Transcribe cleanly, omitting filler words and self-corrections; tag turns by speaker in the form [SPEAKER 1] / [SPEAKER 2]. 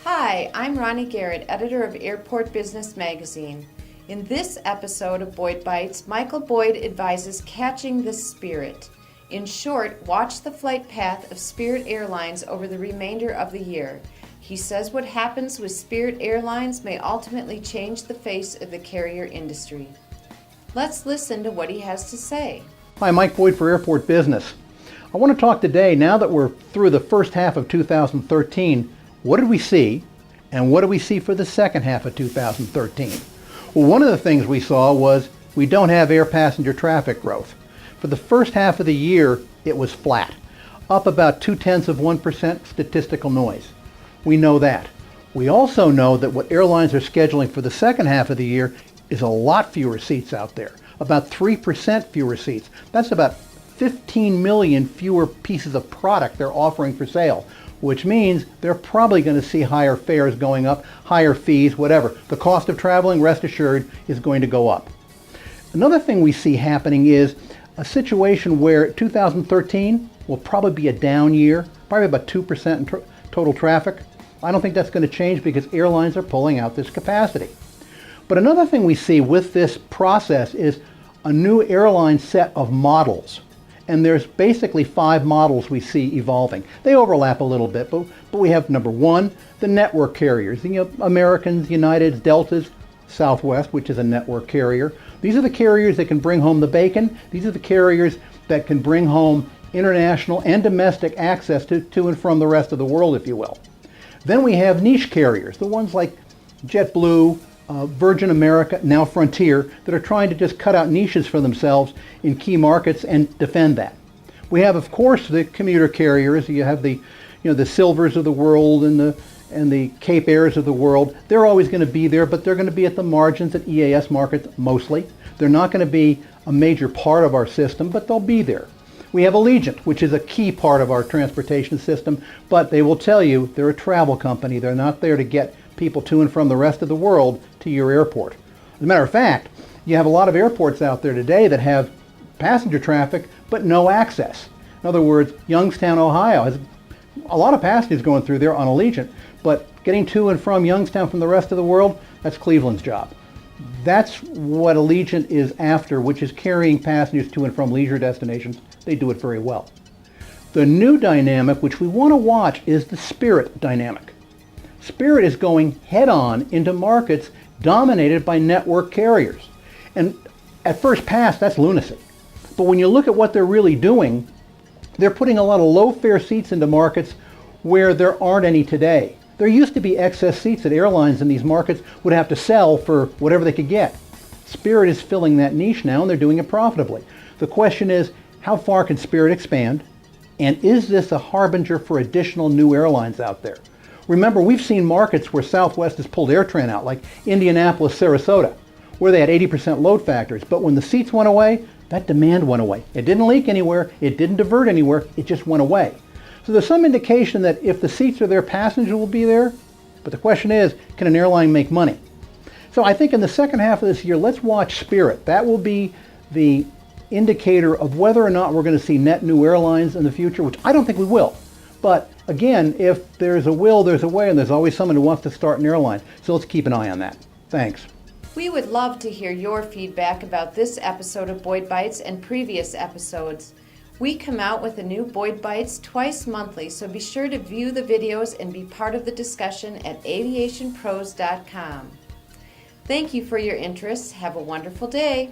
[SPEAKER 1] Hi, I'm Ronnie Garrett, editor of Airport Business Magazine. In this episode of Boyd Bytes, Michael Boyd advises catching the Spirit. In short, watch the flight path of Spirit Airlines over the remainder of the year. He says what happens with Spirit Airlines may ultimately change the face of the carrier industry. Let's listen to what he has to say.
[SPEAKER 2] Hi, Mike Boyd for Airport Business. I want to talk today, now that we're through the first half of 2013, what did we see, and what do we see for the second half of 2013? Well, one of the things we saw was we don't have air passenger traffic growth. For the first half of the year, it was flat, up about 0.2% statistical noise. We know that. We also know that what airlines are scheduling for the second half of the year is a lot fewer seats out there, about 3% fewer seats. That's about 15 million fewer pieces of product they're offering for sale, which means they're probably going to see higher fares going up, higher fees, whatever. The cost of traveling, rest assured, is going to go up. Another thing we see happening is a situation where 2013 will probably be a down year, probably about 2% in total traffic. I don't think that's going to change because airlines are pulling out this capacity. But another thing we see with this process is a new airline set of models. And there's basically 5 models we see evolving. They overlap a little bit, but we have number 1, the network carriers. Americans, Uniteds, Deltas, Southwest, which is a network carrier. These are the carriers that can bring home the bacon. These are the carriers that can bring home international and domestic access to and from the rest of the world, if you will. Then we have niche carriers, the ones like JetBlue, Virgin America, now Frontier, that are trying to just cut out niches for themselves in key markets and defend that. We have, of course, the commuter carriers. You have the Silvers of the world and the Cape Airs of the world. They're always going to be there, but they're going to be at the margins at EAS markets mostly. They're not going to be a major part of our system, but they'll be there. We have Allegiant, which is a key part of our transportation system, but they will tell you they're a travel company. They're not there to get people to and from the rest of the world to your airport. As a matter of fact, you have a lot of airports out there today that have passenger traffic but no access. In other words, Youngstown, Ohio has a lot of passengers going through there on Allegiant, but getting to and from Youngstown from the rest of the world, that's Cleveland's job. That's what Allegiant is after, which is carrying passengers to and from leisure destinations. They do it very well. The new dynamic, which we want to watch, is the Spirit dynamic. Spirit is going head-on into markets dominated by network carriers. And at first pass, that's lunacy. But when you look at what they're really doing, they're putting a lot of low-fare seats into markets where there aren't any today. There used to be excess seats that airlines in these markets would have to sell for whatever they could get. Spirit is filling that niche now, and they're doing it profitably. The question is, how far can Spirit expand? And is this a harbinger for additional new airlines out there? Remember, we've seen markets where Southwest has pulled AirTran out, like Indianapolis, Sarasota, where they had 80% load factors. But when the seats went away, that demand went away. It didn't leak anywhere. It didn't divert anywhere. It just went away. So there's some indication that if the seats are there, passengers will be there. But the question is, can an airline make money? So I think in the second half of this year, let's watch Spirit. That will be the indicator of whether or not we're going to see net new airlines in the future, which I don't think we will. But again, if there's a will, there's a way, and there's always someone who wants to start an airline. So let's keep an eye on that. Thanks.
[SPEAKER 1] We would love to hear your feedback about this episode of Boyd Bytes and previous episodes. We come out with a new Boyd Bytes twice monthly, so be sure to view the videos and be part of the discussion at AviationPros.com. Thank you for your interest. Have a wonderful day.